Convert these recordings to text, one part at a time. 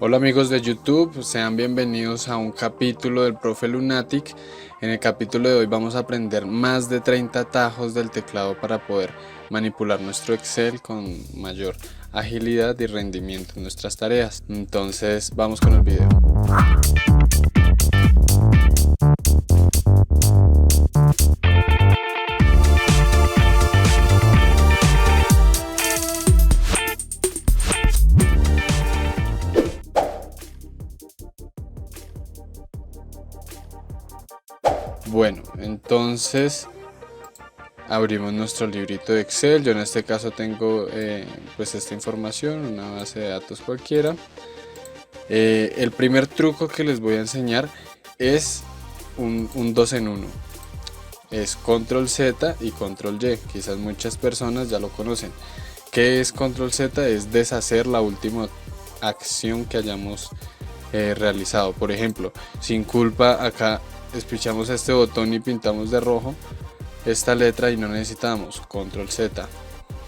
Hola amigos de YouTube, sean bienvenidos a un capítulo del Profe Lunatic. En el capítulo de hoy vamos a aprender más de 30 atajos del teclado para poder manipular nuestro Excel con mayor agilidad y rendimiento en nuestras tareas. Entonces vamos con el video. Bueno, entonces abrimos nuestro librito de Excel. Yo en este caso tengo pues esta información, una base de datos cualquiera. El primer truco que les voy a enseñar es un 2 en 1. Es control Z y control Y. Quizás muchas personas ya lo conocen. ¿Qué es control Z? Es deshacer la última acción que hayamos realizado. Por ejemplo, sin culpa acá espichamos este botón y pintamos de rojo esta letra y no necesitamos control Z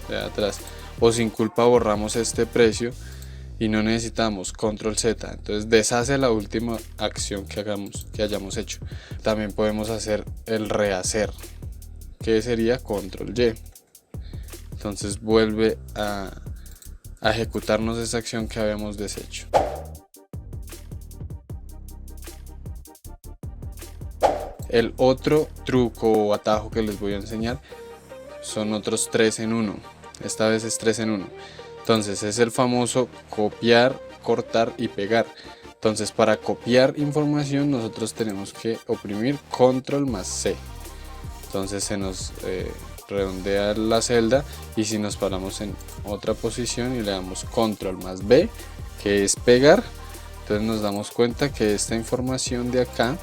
de atrás, o sin culpa borramos este precio y no necesitamos control Z. Entonces deshace la última acción que hayamos hecho. También podemos hacer el rehacer, que sería control Y. Entonces vuelve a ejecutarnos esa acción que habíamos deshecho. El otro truco o atajo que les voy a enseñar son otros 3 en 1. Esta vez es 3 en 1. Entonces es el famoso copiar, cortar y pegar. Entonces para copiar información nosotros tenemos que oprimir control más C. Entonces se nos redondea la celda, y si nos paramos en otra posición y le damos control más B, que es pegar, entonces nos damos cuenta que esta información de acá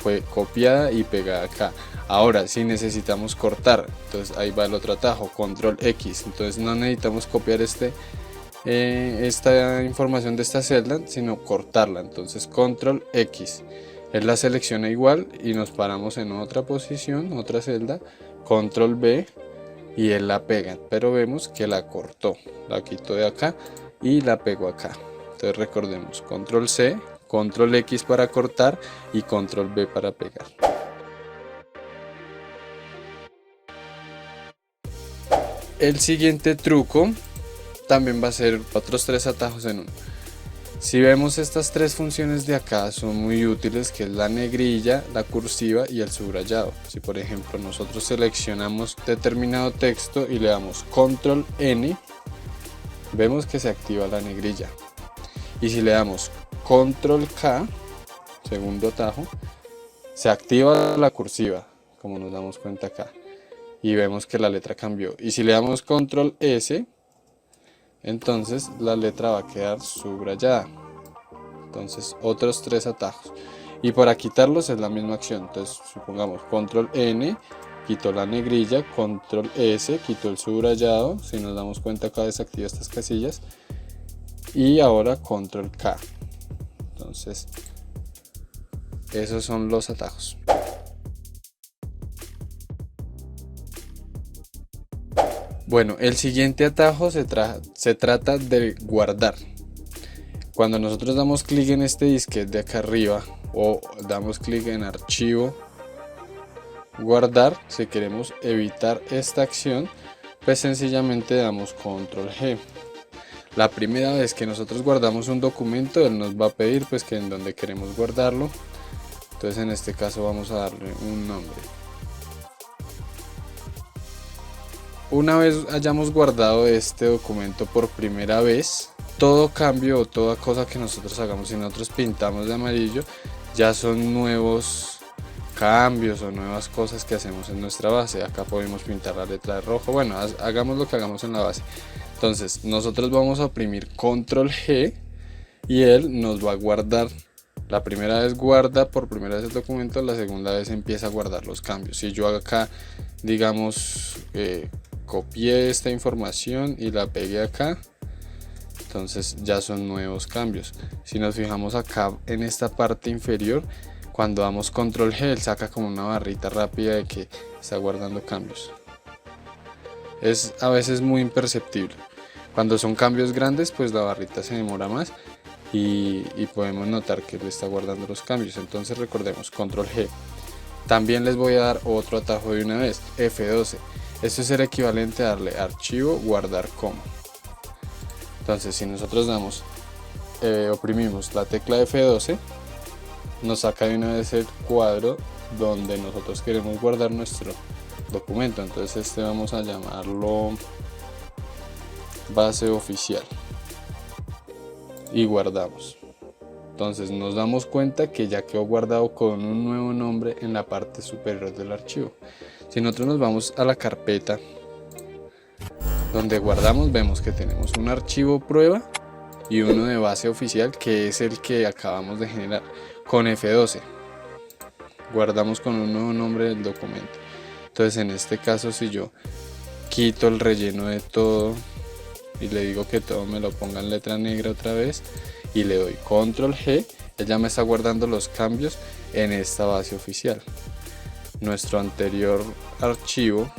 fue copiada y pegada acá. Ahora si necesitamos cortar, entonces ahí va el otro atajo, control X. Entonces no necesitamos copiar esta información de esta celda, sino cortarla. Entonces control X, él la selecciona igual y nos paramos en otra posición, otra celda, control B, y él la pega, pero vemos que la cortó, la quitó de acá y la pegó acá. Entonces recordemos, control C, control X para cortar y control B para pegar. El siguiente truco también va a ser otros 3 atajos en uno. Si vemos, estas 3 funciones de acá son muy útiles, que es la negrilla, la cursiva y el subrayado. Si por ejemplo nosotros seleccionamos determinado texto y le damos control N, vemos que se activa la negrilla. Y si le damos control K, segundo atajo, se activa la cursiva, como nos damos cuenta acá, y vemos que la letra cambió. Y si le damos control S, entonces la letra va a quedar subrayada. Entonces otros 3 atajos, y para quitarlos es la misma acción. Entonces supongamos control N, quito la negrilla, control S, quito el subrayado. Si nos damos cuenta acá desactiva estas casillas, y ahora control K. Entonces esos son los atajos. Bueno, el siguiente atajo se trata de guardar. Cuando nosotros damos clic en este disquete de acá arriba, o damos clic en archivo, guardar, si queremos evitar esta acción, pues sencillamente damos control G. La primera vez que nosotros guardamos un documento, él nos va a pedir pues que en donde queremos guardarlo. Entonces en este caso vamos a darle un nombre. Una vez hayamos guardado este documento por primera vez, todo cambio o toda cosa que nosotros hagamos, si nosotros pintamos de amarillo, ya son nuevos cambios o nuevas cosas que hacemos en nuestra base. Acá podemos pintar la letra de rojo. Bueno, hagamos lo que hagamos en la base. Entonces nosotros vamos a oprimir control G y él nos va a guardar. La primera vez guarda por primera vez el documento, la segunda vez empieza a guardar los cambios. Si yo acá, digamos, copié esta información y la pegué acá, entonces ya son nuevos cambios. Si nos fijamos acá en esta parte inferior, cuando damos control G, él saca como una barrita rápida de que está guardando cambios. Es a veces muy imperceptible, Cuando son cambios grandes, pues la barrita se demora más y podemos notar que le está guardando los cambios. Entonces recordemos, control G. También les voy a dar otro atajo de una vez, F12. Esto es el equivalente a darle archivo, guardar como. Entonces si nosotros oprimimos la tecla F12, nos saca de una vez el cuadro donde nosotros queremos guardar nuestro documento. Entonces este vamos a llamarlo base oficial y guardamos. Entonces nos damos cuenta que ya quedó guardado con un nuevo nombre en la parte superior del archivo. Si nosotros nos vamos a la carpeta donde guardamos, vemos que tenemos un archivo prueba y uno de base oficial, que es el que acabamos de generar. Con F12 guardamos con un nuevo nombre del documento. Entonces en este caso, si yo quito el relleno de todo y le digo que todo me lo ponga en letra negra otra vez y le doy control G, ella me está guardando los cambios en esta base oficial. Nuestro anterior archivo,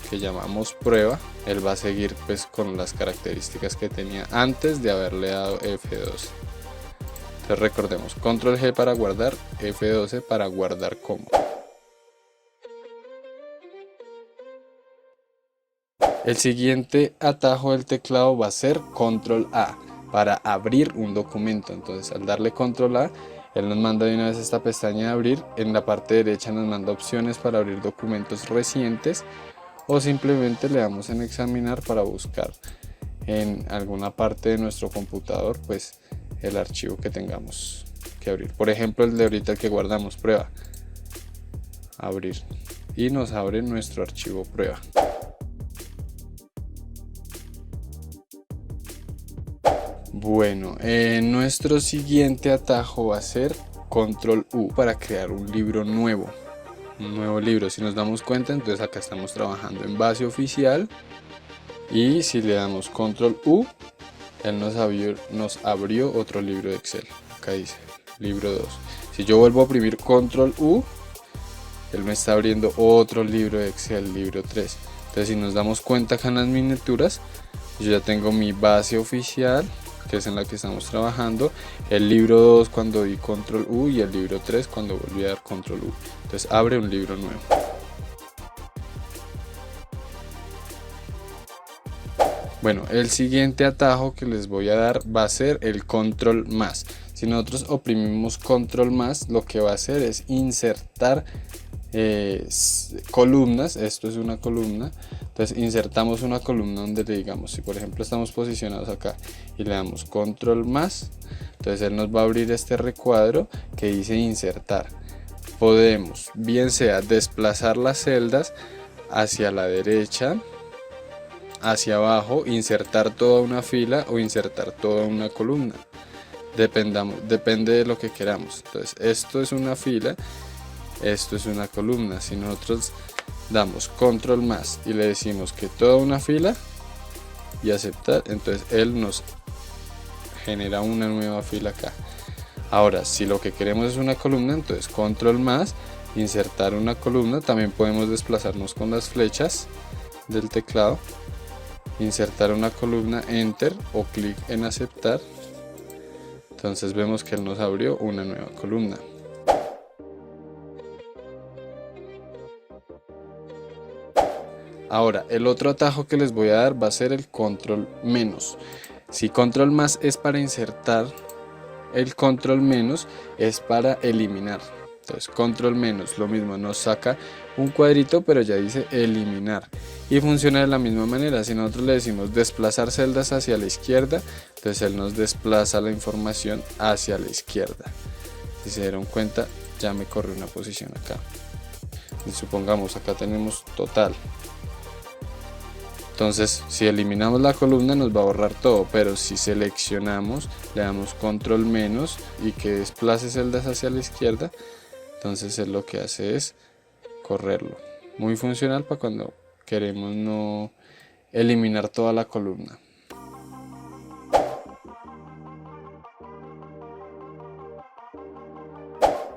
que llamamos prueba, él va a seguir pues con las características que tenía antes de haberle dado F12. Entonces recordemos, control G para guardar, F12 para guardar como. El siguiente atajo del teclado va a ser control A para abrir un documento. Entonces al darle control A, él nos manda de una vez esta pestaña de abrir. En la parte derecha nos manda opciones para abrir documentos recientes, o simplemente le damos en examinar para buscar en alguna parte de nuestro computador pues el archivo que tengamos que abrir. Por ejemplo, el de ahorita que guardamos, prueba, abrir, y nos abre nuestro archivo prueba. Bueno, nuestro siguiente atajo va a ser control U para crear un libro nuevo. Un nuevo libro. Si nos damos cuenta, entonces acá estamos trabajando en base oficial, y si le damos control U, él nos abrió otro libro de Excel. Acá dice libro 2. Si yo vuelvo a oprimir control U, él me está abriendo otro libro de Excel, libro 3. Entonces si nos damos cuenta acá en las miniaturas, yo ya tengo mi base oficial, que es en la que estamos trabajando, el libro 2 cuando di control U y el libro 3 cuando volví a dar control U. Entonces abre un libro nuevo. Bueno, el siguiente atajo que les voy a dar va a ser el control más. Si nosotros oprimimos control más, lo que va a hacer es insertar columnas. Esto es una columna. Entonces insertamos una columna donde le digamos, si por ejemplo estamos posicionados acá y le damos control más, entonces él nos va a abrir este recuadro que dice insertar. Podemos bien sea desplazar las celdas hacia la derecha, hacia abajo, insertar toda una fila o insertar toda una columna. Depende de lo que queramos. Entonces esto es una fila, esto es una columna. Si nosotros damos control más y le decimos que toda una fila y aceptar, entonces él nos genera una nueva fila acá. Ahora si lo que queremos es una columna, entonces control más, insertar una columna. También podemos desplazarnos con las flechas del teclado, insertar una columna, enter o clic en aceptar. Entonces vemos que él nos abrió una nueva columna. Ahora el otro atajo que les voy a dar va a ser el control menos. Si control más es para insertar, el control menos es para eliminar. Entonces control menos, lo mismo, nos saca un cuadrito pero ya dice eliminar, y funciona de la misma manera. Si nosotros le decimos desplazar celdas hacia la izquierda, entonces él nos desplaza la información hacia la izquierda. Si se dieron cuenta, ya me corre una posición acá. Y supongamos acá tenemos total, entonces si eliminamos la columna nos va a borrar todo, pero si seleccionamos, le damos control menos y que desplace celdas hacia la izquierda, entonces él lo que hace es correrlo. Muy funcional para cuando queremos no eliminar toda la columna.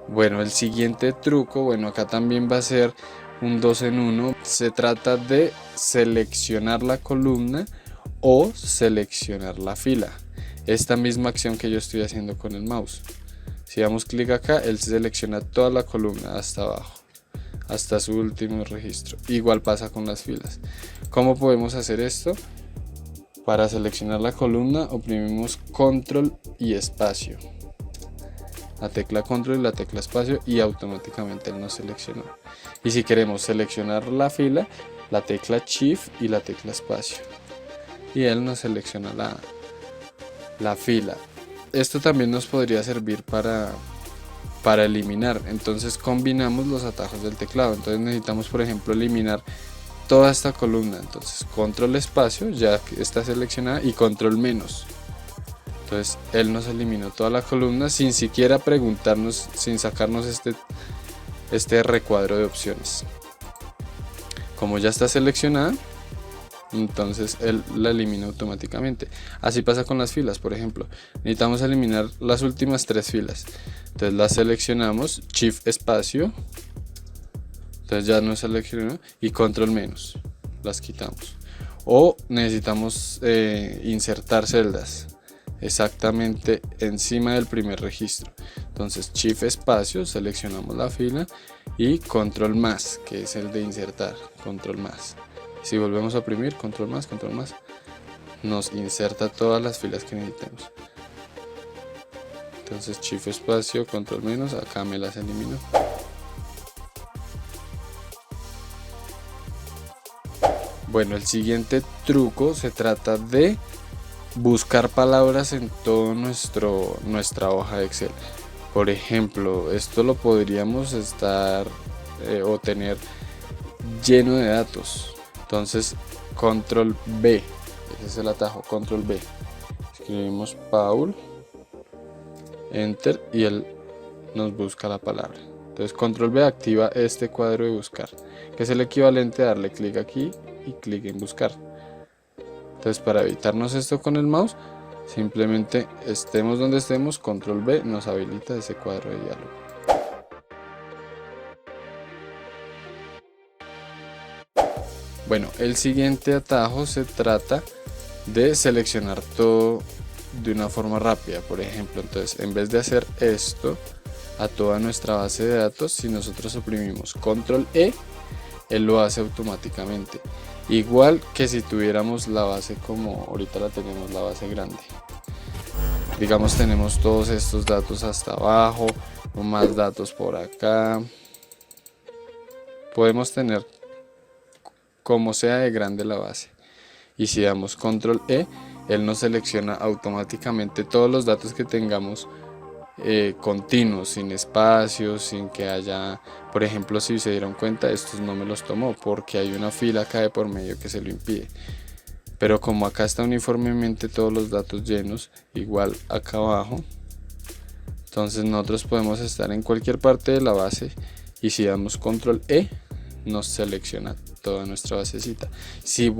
Bueno, el siguiente truco, bueno, acá también va a ser un 2 en 1. Se trata de seleccionar la columna o seleccionar la fila. Esta misma acción que yo estoy haciendo con el mouse. Si damos clic acá, él selecciona toda la columna hasta abajo, hasta su último registro. Igual pasa con las filas. ¿Cómo podemos hacer esto? Para seleccionar la columna oprimimos control y espacio. La tecla control y la tecla espacio y automáticamente él nos seleccionó. Y si queremos seleccionar la fila, la tecla shift y la tecla espacio. Y él nos selecciona la fila. Esto también nos podría servir para eliminar. Entonces combinamos los atajos del teclado. Entonces necesitamos, por ejemplo, eliminar toda esta columna. Entonces control espacio, ya que está seleccionada, y control menos. Entonces él nos eliminó toda la columna sin siquiera preguntarnos, sin sacarnos este recuadro de opciones. Como ya está seleccionada, entonces él la elimina automáticamente. Así pasa con las filas. Por ejemplo, necesitamos eliminar las últimas 3 filas. Entonces las seleccionamos, shift espacio, entonces ya nos seleccionó, y control menos, las quitamos. O necesitamos insertar celdas exactamente encima del primer registro. Entonces shift espacio, seleccionamos la fila, y control más, que es el de insertar, control más. Si volvemos a oprimir control más, nos inserta todas las filas que necesitemos. Entonces shift espacio, control menos, acá me las elimino. Bueno, el siguiente truco se trata de buscar palabras en todo nuestra hoja de Excel. Por ejemplo, esto lo podríamos estar o tener lleno de datos. Entonces control B, ese es el atajo, control B. Escribimos Paul, enter, y él nos busca la palabra. Entonces control B activa este cuadro de buscar, que es el equivalente a darle clic aquí y clic en buscar. Entonces, para evitarnos esto con el mouse, simplemente estemos donde estemos, control B nos habilita ese cuadro de diálogo. Bueno, el siguiente atajo se trata de seleccionar todo de una forma rápida. Por ejemplo, entonces en vez de hacer esto a toda nuestra base de datos, si nosotros oprimimos control E, él lo hace automáticamente. Igual que si tuviéramos la base como ahorita la tenemos, la base grande. Digamos, tenemos todos estos datos hasta abajo, o más datos por acá. Podemos tener como sea de grande la base. Y si damos control E, él nos selecciona automáticamente todos los datos que tengamos continuos, sin espacios, sin que haya, por ejemplo, si se dieron cuenta, estos no me los tomó porque hay una fila acá de por medio que se lo impide. Pero como acá está uniformemente todos los datos llenos, igual acá abajo, entonces nosotros podemos estar en cualquier parte de la base, y si damos control E, nos selecciona toda nuestra basecita. Si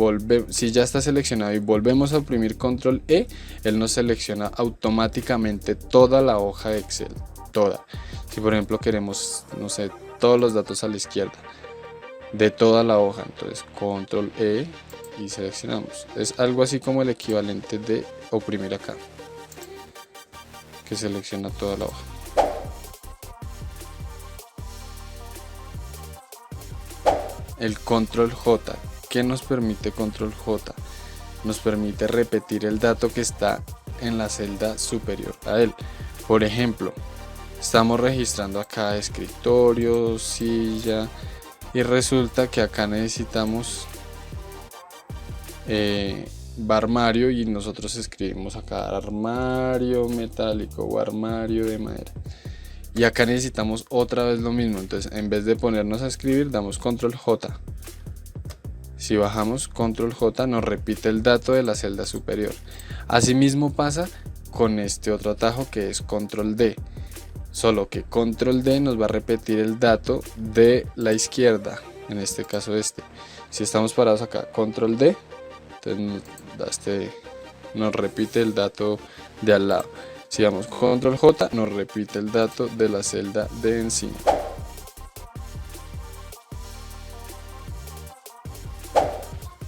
ya está seleccionado y volvemos a oprimir control E, él nos selecciona automáticamente toda la hoja de Excel, toda. Si por ejemplo queremos, no sé, todos los datos a la izquierda de toda la hoja, entonces control E y seleccionamos. Es algo así como el equivalente de oprimir acá, que selecciona toda la hoja. El control J, ¿qué nos permite control J? Nos permite repetir el dato que está en la celda superior a él. Por ejemplo, estamos registrando acá escritorio, silla, y resulta que acá necesitamos armario, y nosotros escribimos acá armario metálico o armario de madera. Y acá necesitamos otra vez lo mismo, entonces en vez de ponernos a escribir, damos control J. Si bajamos control J, nos repite el dato de la celda superior. Asimismo pasa con este otro atajo que es control D, solo que control D nos va a repetir el dato de la izquierda, en este caso este. Si estamos parados acá, control D, entonces nos repite el dato de al lado. Si damos control J, nos repite el dato de la celda de encima.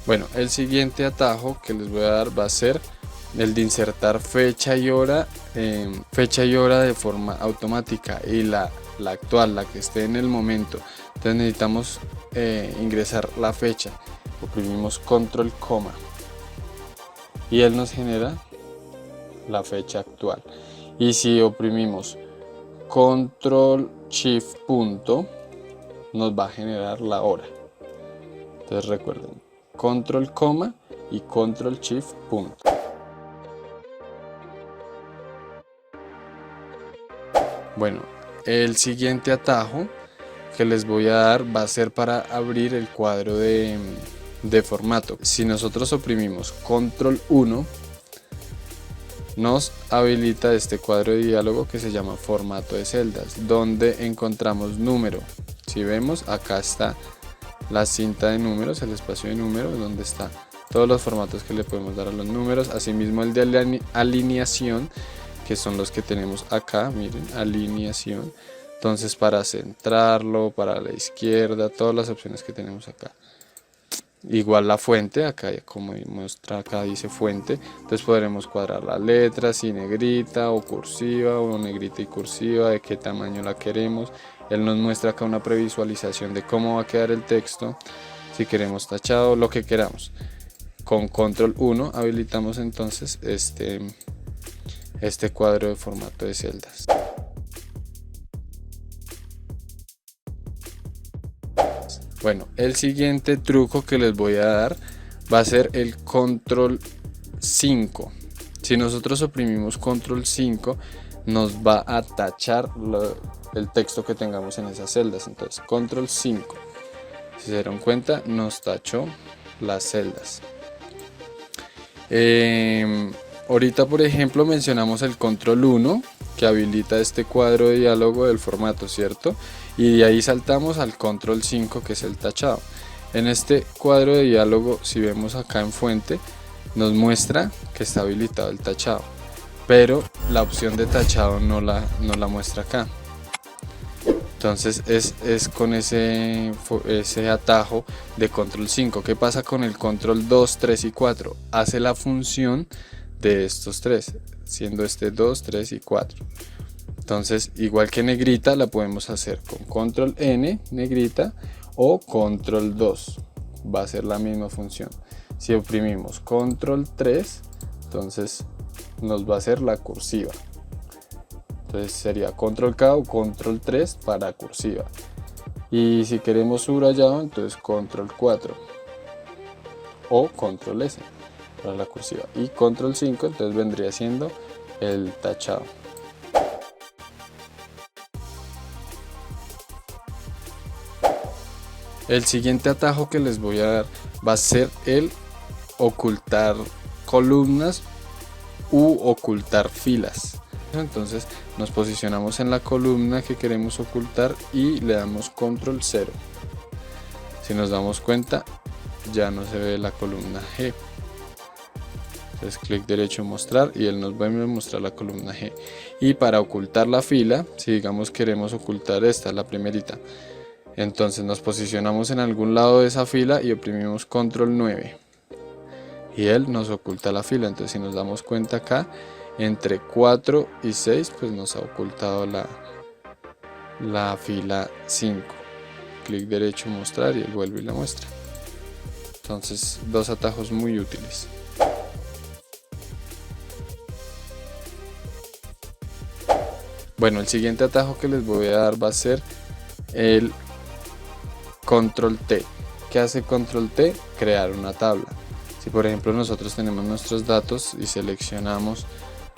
Bueno, el siguiente atajo que les voy a dar va a ser el de insertar fecha y hora de forma automática, y la actual, la que esté en el momento. Entonces necesitamos ingresar la fecha, oprimimos control coma y él nos genera la fecha actual. Y si oprimimos control shift punto, nos va a generar la hora. Entonces recuerden, control coma y control shift punto. Bueno, el siguiente atajo que les voy a dar va a ser para abrir el cuadro de formato. Si nosotros oprimimos control 1, nos habilita este cuadro de diálogo que se llama formato de celdas, donde encontramos número. Si vemos, acá está la cinta de números, el espacio de números, donde está todos los formatos que le podemos dar a los números. Asimismo el de alineación, que son los que tenemos acá, miren, alineación. Entonces para centrarlo, para la izquierda, todas las opciones que tenemos acá. Igual la fuente, acá como muestra acá dice fuente, entonces podremos cuadrar la letra, si negrita o cursiva, o negrita y cursiva, de qué tamaño la queremos. Él nos muestra acá una previsualización de cómo va a quedar el texto, si queremos tachado, lo que queramos. Con control 1 habilitamos entonces este cuadro de formato de celdas. Bueno, el siguiente truco que les voy a dar va a ser el control 5. Si nosotros oprimimos control 5, nos va a tachar el texto que tengamos en esas celdas. Entonces control 5, si se dieron cuenta, nos tachó las celdas. Ahorita por ejemplo mencionamos el control 1, que habilita este cuadro de diálogo del formato, ¿cierto? Y de ahí saltamos al control 5, que es el tachado. En este cuadro de diálogo, si vemos acá en fuente, nos muestra que está habilitado el tachado, pero la opción de tachado no la muestra acá. Entonces es con ese atajo de control 5. ¿Qué pasa con el control 2, 3 y 4? Hace la función de estos tres, siendo este 2, 3 y 4. Entonces, igual que negrita, la podemos hacer con control N, negrita, o control 2. Va a ser la misma función. Si oprimimos control 3, entonces nos va a hacer la cursiva. Entonces sería control K o control 3 para cursiva. Y si queremos subrayado, entonces control 4 o control S para la cursiva. Y control 5, entonces vendría siendo el tachado. El siguiente atajo que les voy a dar va a ser el ocultar columnas u ocultar filas. Entonces nos posicionamos en la columna que queremos ocultar y le damos control 0. Si nos damos cuenta, ya no se ve la columna G. Entonces clic derecho mostrar y él nos va a mostrar la columna G. Y para ocultar la fila, si digamos queremos ocultar esta, la primerita, entonces nos posicionamos en algún lado de esa fila y oprimimos control 9 y él nos oculta la fila. Entonces si nos damos cuenta acá, entre 4 y 6 pues nos ha ocultado la fila 5. Clic derecho mostrar y él vuelve y la muestra. Entonces dos atajos muy útiles. Bueno, el siguiente atajo que les voy a dar va a ser el control T. ¿Qué hace control T? Crear una tabla. Si por ejemplo nosotros tenemos nuestros datos y seleccionamos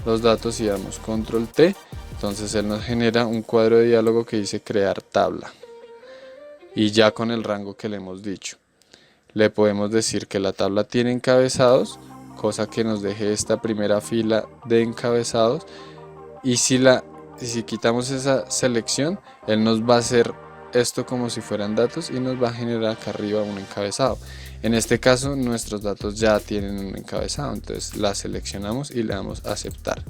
los datos y damos control T, entonces él nos genera un cuadro de diálogo que dice crear tabla. Y ya con el rango que le hemos dicho. Le podemos decir que la tabla tiene encabezados, cosa que nos deje esta primera fila de encabezados. Y si quitamos esa selección, él nos va a hacer esto como si fueran datos y nos va a generar acá arriba un encabezado. En este caso nuestros datos ya tienen un encabezado, entonces la seleccionamos y le damos a aceptar.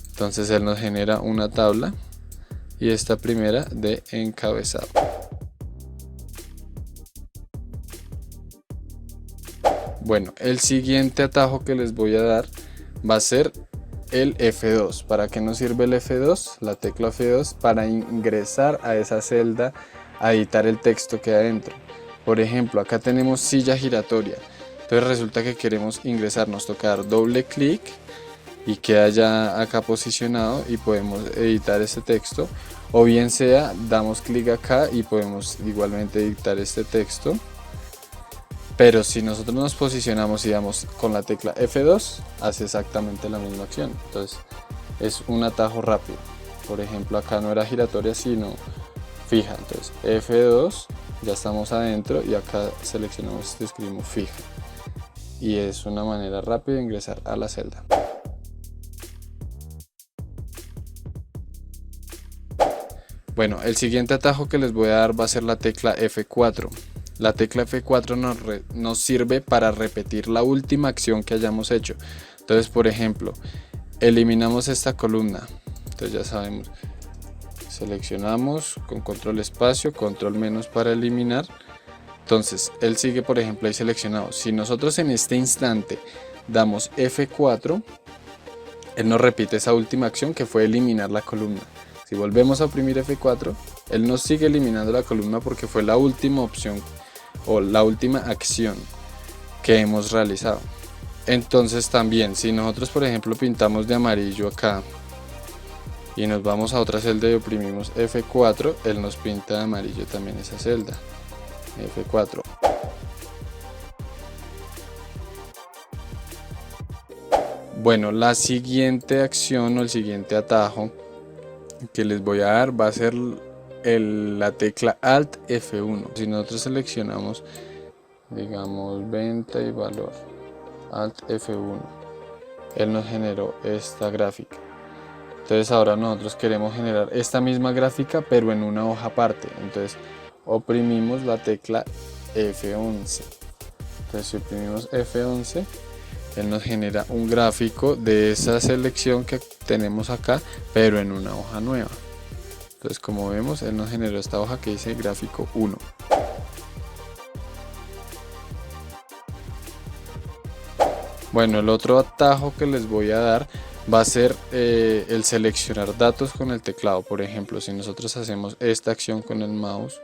Entonces él nos genera una tabla y esta primera de encabezado. Bueno, el siguiente atajo que les voy a dar va a ser el F2. ¿Para qué nos sirve el F2? La tecla F2 para ingresar a esa celda a editar el texto que hay adentro. Por ejemplo, acá tenemos silla giratoria. Entonces resulta que queremos ingresar, nos toca dar doble clic y queda ya acá posicionado y podemos editar este texto. O bien sea, damos clic acá y podemos igualmente editar este texto. Pero si nosotros nos posicionamos y damos con la tecla F2, hace exactamente la misma acción. Entonces es un atajo rápido. Por ejemplo, acá no era giratoria sino fija. Entonces F2, ya estamos adentro y acá seleccionamos, escribimos fija. Y es una manera rápida de ingresar a la celda. Bueno, el siguiente atajo que les voy a dar va a ser la tecla F4. La tecla F4 nos sirve para repetir la última acción que hayamos hecho. Entonces, por ejemplo, eliminamos esta columna. Entonces ya sabemos, seleccionamos con control espacio, control menos para eliminar. Entonces, él sigue, por ejemplo, ahí seleccionado. Si nosotros en este instante damos F4, él nos repite esa última acción que fue eliminar la columna. Si volvemos a oprimir F4, él nos sigue eliminando la columna porque fue la última opción o la última acción que hemos realizado. Entonces también, si nosotros por ejemplo pintamos de amarillo acá y nos vamos a otra celda y oprimimos F4, él nos pinta de amarillo también esa celda. F4. Bueno, la siguiente acción o el siguiente atajo que les voy a dar va a ser la tecla Alt F1. Si nosotros seleccionamos, digamos, venta y valor, Alt F1, él nos generó esta gráfica. Entonces ahora nosotros queremos generar esta misma gráfica pero en una hoja aparte. Entonces oprimimos la tecla F11. Entonces si oprimimos F11, él nos genera un gráfico de esa selección que tenemos acá pero en una hoja nueva. Entonces como vemos, él nos generó esta hoja que dice gráfico 1. Bueno, el otro atajo que les voy a dar va a ser el seleccionar datos con el teclado. Por ejemplo, si nosotros hacemos esta acción con el mouse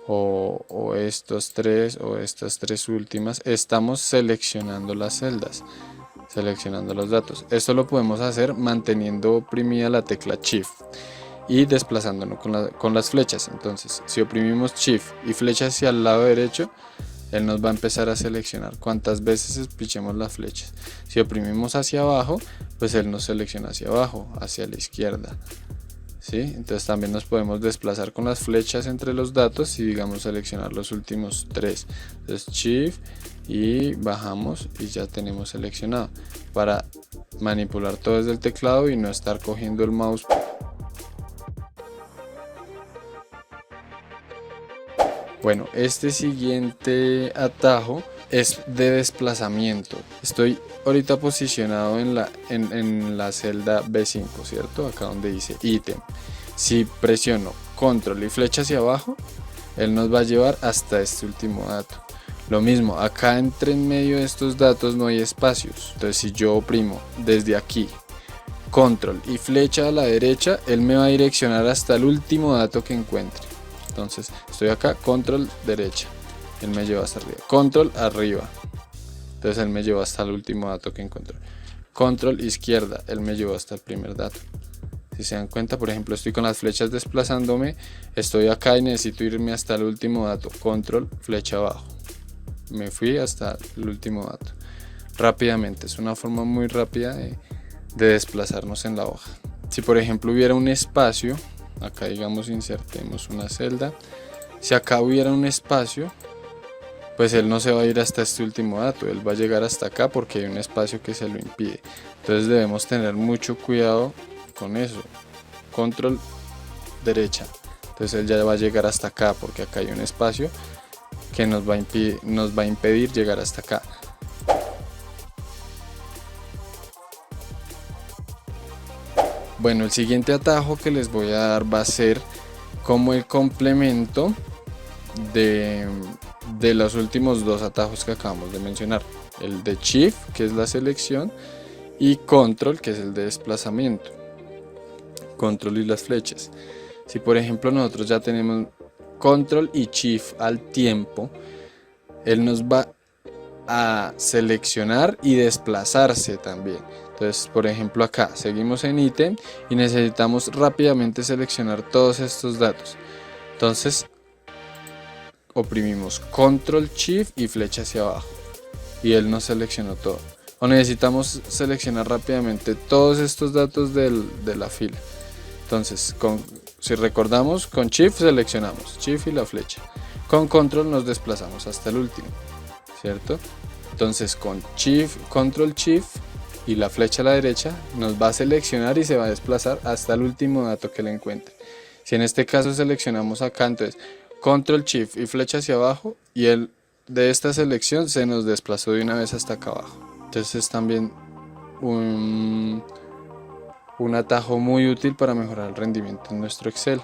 o estos tres o estas tres últimas, estamos seleccionando las celdas, seleccionando los datos. Esto lo podemos hacer manteniendo oprimida la tecla Shift y desplazándonos con las flechas. Entonces si oprimimos Shift y flecha hacia el lado derecho, él nos va a empezar a seleccionar cuántas veces pichemos las flechas. Si oprimimos hacia abajo, pues él nos selecciona hacia abajo, hacia la izquierda, ¿sí? Entonces también nos podemos desplazar con las flechas entre los datos y digamos seleccionar los últimos tres. Entonces Shift y bajamos y ya tenemos seleccionado para manipular todo desde el teclado y no estar cogiendo el mouse. Bueno, este siguiente atajo es de desplazamiento. Estoy ahorita posicionado en la celda B5, ¿cierto? Acá donde dice ítem. Si presiono control y flecha hacia abajo, él nos va a llevar hasta este último dato. Lo mismo, acá entre en medio de estos datos no hay espacios. Entonces si yo oprimo desde aquí control y flecha a la derecha, él me va a direccionar hasta el último dato que encuentre. Entonces estoy acá, control derecha, él me lleva hasta arriba, control arriba, entonces él me lleva hasta el último dato que encontré, control izquierda, él me lleva hasta el primer dato. Si se dan cuenta, por ejemplo, estoy con las flechas desplazándome, estoy acá y necesito irme hasta el último dato, control, flecha abajo, me fui hasta el último dato, rápidamente. Es una forma muy rápida de desplazarnos en la hoja. Si por ejemplo hubiera un espacio, acá digamos insertemos una celda, si acá hubiera un espacio, pues él no se va a ir hasta este último dato, él va a llegar hasta acá porque hay un espacio que se lo impide. Entonces debemos tener mucho cuidado con eso. Control derecha, entonces él ya va a llegar hasta acá porque acá hay un espacio que nos va a impedir llegar hasta acá. Bueno, el siguiente atajo que les voy a dar va a ser como el complemento de los últimos dos atajos que acabamos de mencionar. el de Shift, que es la selección, y Control, que es el de desplazamiento. Control y las flechas. Si por ejemplo nosotros ya tenemos Control y Shift al tiempo, él nos va a seleccionar y desplazarse también. Entonces, por ejemplo, acá seguimos en ítem y necesitamos rápidamente seleccionar todos estos datos. Entonces, oprimimos Control Shift y flecha hacia abajo y él nos seleccionó todo. O necesitamos seleccionar rápidamente todos estos datos de la fila. Entonces, si recordamos, con Shift seleccionamos Shift y la flecha. Con Control nos desplazamos hasta el último, ¿cierto? Entonces con Shift, Control Shift y la flecha a la derecha nos va a seleccionar y se va a desplazar hasta el último dato que le encuentre. Si en este caso seleccionamos acá, entonces Control Shift y flecha hacia abajo, y él de esta selección se nos desplazó de una vez hasta acá abajo. Entonces es también un atajo muy útil para mejorar el rendimiento en nuestro Excel.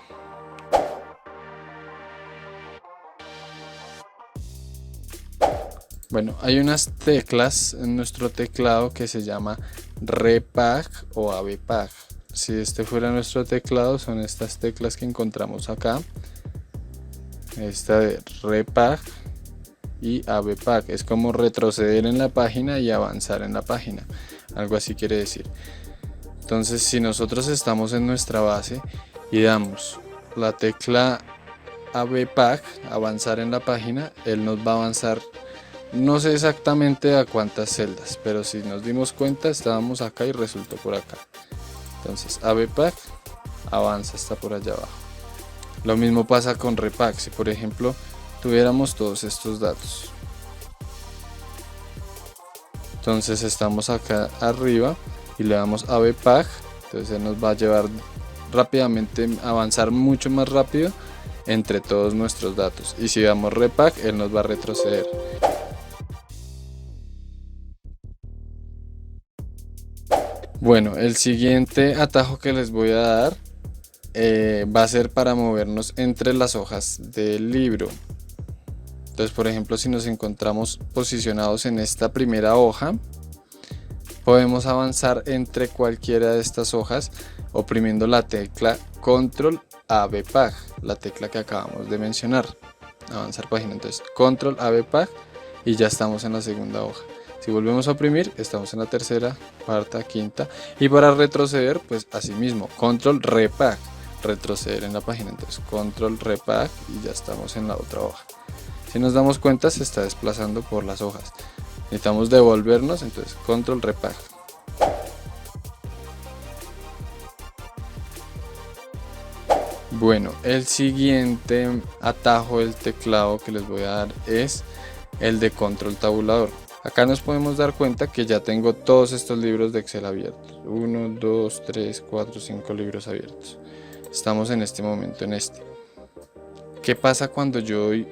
Bueno, hay unas teclas en nuestro teclado que se llama Repag o AVPag. Si este fuera nuestro teclado, son estas teclas que encontramos acá. Esta de Repag y AVPag es como retroceder en la página y avanzar en la página, algo así quiere decir. Entonces, si nosotros estamos en nuestra base y damos la tecla AVPag, avanzar en la página, él nos va a avanzar. No sé exactamente a cuántas celdas, pero si nos dimos cuenta estábamos acá y resultó por acá. Entonces AVPag avanza hasta por allá abajo. Lo mismo pasa con Repag. Si por ejemplo tuviéramos todos estos datos, entonces estamos acá arriba y le damos AVPag, entonces él nos va a llevar rápidamente a avanzar mucho más rápido entre todos nuestros datos. Y si damos Repag, él nos va a retroceder. Bueno, el siguiente atajo que les voy a dar va a ser para movernos entre las hojas del libro. Entonces, por ejemplo, si nos encontramos posicionados en esta primera hoja, podemos avanzar entre cualquiera de estas hojas oprimiendo la tecla Control AVPag, la tecla que acabamos de mencionar. Avanzar página, entonces Control AVPag y ya estamos en la segunda hoja. Si volvemos a oprimir, estamos en la tercera, cuarta, quinta. Y para retroceder, pues así mismo, Control Repag, retroceder en la página. Entonces Control Repag y ya estamos en la otra hoja. Si nos damos cuenta, se está desplazando por las hojas. Necesitamos devolvernos, entonces Control Repag. Bueno, el siguiente atajo del teclado que les voy a dar es el de Control Tabulador. Acá nos podemos dar cuenta que ya tengo todos estos libros de Excel abiertos. 1, 2, 3, 4, 5 libros abiertos. Estamos en este momento en este. ¿Qué pasa cuando yo doy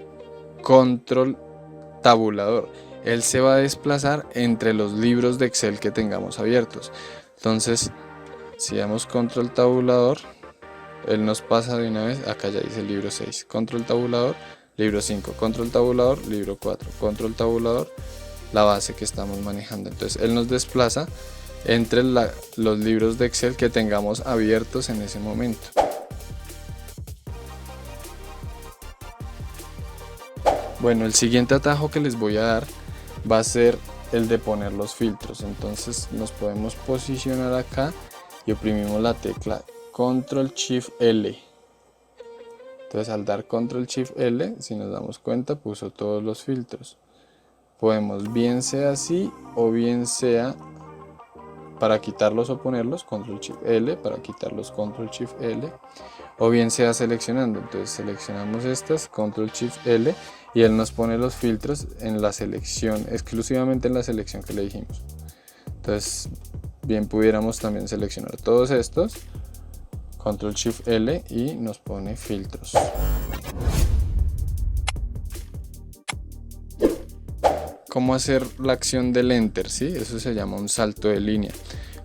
Control Tabulador? Él se va a desplazar entre los libros de Excel que tengamos abiertos. Entonces, si damos Control Tabulador, él nos pasa de una vez. Acá ya dice el libro 6. Control Tabulador, libro 5. Control Tabulador, libro 4. Control Tabulador, la base que estamos manejando. Entonces él nos desplaza entre los libros de Excel que tengamos abiertos en ese momento. Bueno, el siguiente atajo que les voy a dar va a ser el de poner los filtros. Entonces nos podemos posicionar acá y oprimimos la tecla Control Shift L. Entonces al dar Control Shift L, si nos damos cuenta, puso todos los filtros. Podemos bien sea así o bien sea para quitarlos o ponerlos, Control Shift L, para quitarlos Control Shift L, o bien sea seleccionando. Entonces seleccionamos estas, Control Shift L, y él nos pone los filtros en la selección, exclusivamente en la selección que le dijimos. Entonces bien pudiéramos también seleccionar todos estos, Control Shift L, y nos pone filtros. ¿Cómo hacer la acción del Enter? ¿Sí? Eso se llama un salto de línea.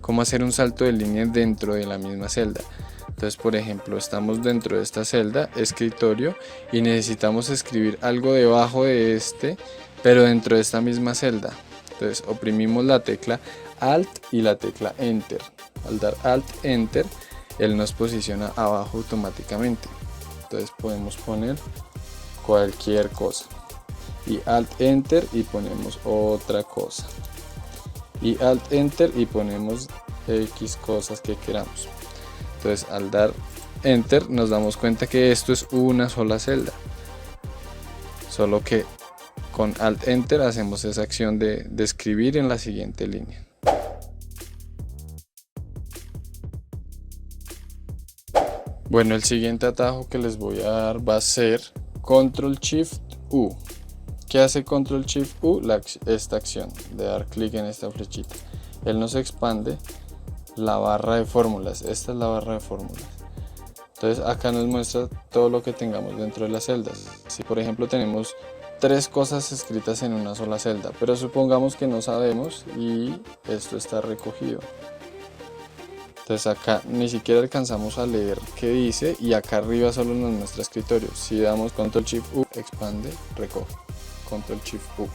¿Cómo hacer un salto de línea dentro de la misma celda? Entonces, por ejemplo, estamos dentro de esta celda, escritorio, y necesitamos escribir algo debajo de este, pero dentro de esta misma celda. Entonces oprimimos la tecla Alt y la tecla Enter. Al dar Alt Enter, él nos posiciona abajo automáticamente. Entonces podemos poner cualquier cosa. Y Alt Enter y ponemos otra cosa. Y Alt Enter y ponemos X cosas que queramos. Entonces al dar Enter nos damos cuenta que esto es una sola celda, solo que con Alt Enter hacemos esa acción de escribir en la siguiente línea. Bueno, el siguiente atajo que les voy a dar va a ser Control Shift U. ¿Qué hace Control Shift U? Esta acción de dar clic en esta flechita. Él nos expande la barra de fórmulas. Esta es la barra de fórmulas. Entonces acá nos muestra todo lo que tengamos dentro de las celdas. Si por ejemplo tenemos 3 cosas escritas en una sola celda, pero supongamos que no sabemos y esto está recogido. Entonces acá ni siquiera alcanzamos a leer qué dice y acá arriba solo nos muestra escritorio. Si damos Control Shift U, expande, recoge. Control Shift U.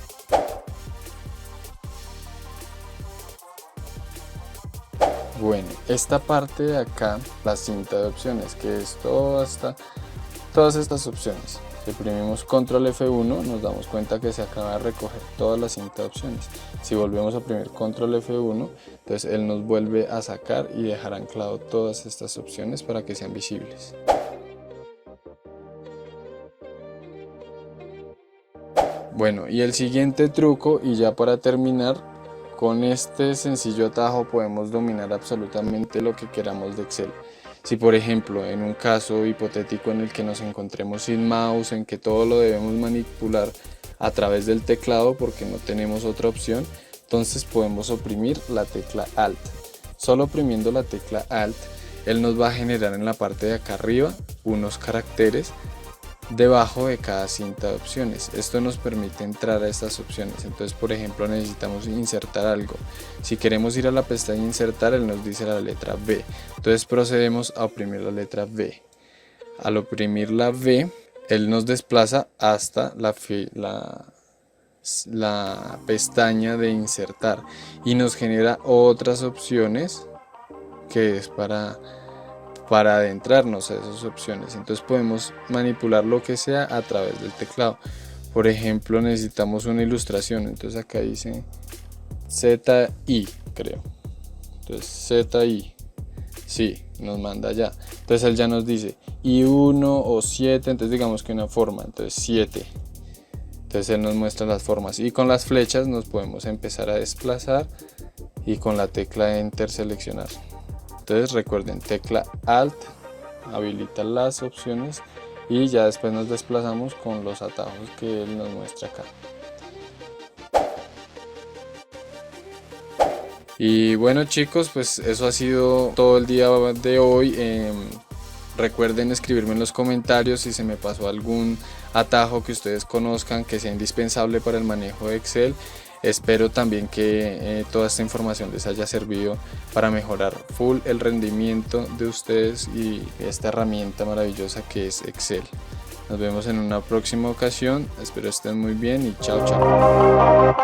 Bueno, esta parte de acá, la cinta de opciones, que es todas estas opciones. Si oprimimos Control F1 nos damos cuenta que se acaba de recoger toda la cinta de opciones. Si volvemos a oprimir Control F1, entonces él nos vuelve a sacar y dejar anclado todas estas opciones para que sean visibles. Bueno, y el siguiente truco, y ya para terminar, con este sencillo atajo podemos dominar absolutamente lo que queramos de Excel. Si por ejemplo en un caso hipotético en el que nos encontremos sin mouse, en que todo lo debemos manipular a través del teclado porque no tenemos otra opción, entonces podemos oprimir la tecla Alt. Solo oprimiendo la tecla Alt, él nos va a generar en la parte de acá arriba unos caracteres debajo de cada cinta de opciones. Esto nos permite entrar a estas opciones. Entonces por ejemplo necesitamos insertar algo. Si queremos ir a la pestaña insertar, él nos dice la letra V. Entonces procedemos a oprimir la letra V. Al oprimir la V, él nos desplaza hasta la pestaña de insertar y nos genera otras opciones que es para adentrarnos a esas opciones. Entonces podemos manipular lo que sea a través del teclado. Por ejemplo necesitamos una ilustración, entonces acá dice ZI, creo. Entonces ZI, sí, nos manda allá. Entonces él ya nos dice I1 o 7, entonces digamos que una forma, entonces 7. Entonces él nos muestra las formas y con las flechas nos podemos empezar a desplazar y con la tecla Enter seleccionar. Entonces recuerden, tecla Alt habilita las opciones y ya después nos desplazamos con los atajos que él nos muestra acá. Y bueno chicos, pues eso ha sido todo el día de hoy. Recuerden escribirme en los comentarios si se me pasó algún atajo que ustedes conozcan que sea indispensable para el manejo de Excel. Espero también que toda esta información les haya servido para mejorar full el rendimiento de ustedes y esta herramienta maravillosa que es Excel. Nos vemos en una próxima ocasión, espero estén muy bien y chao chao.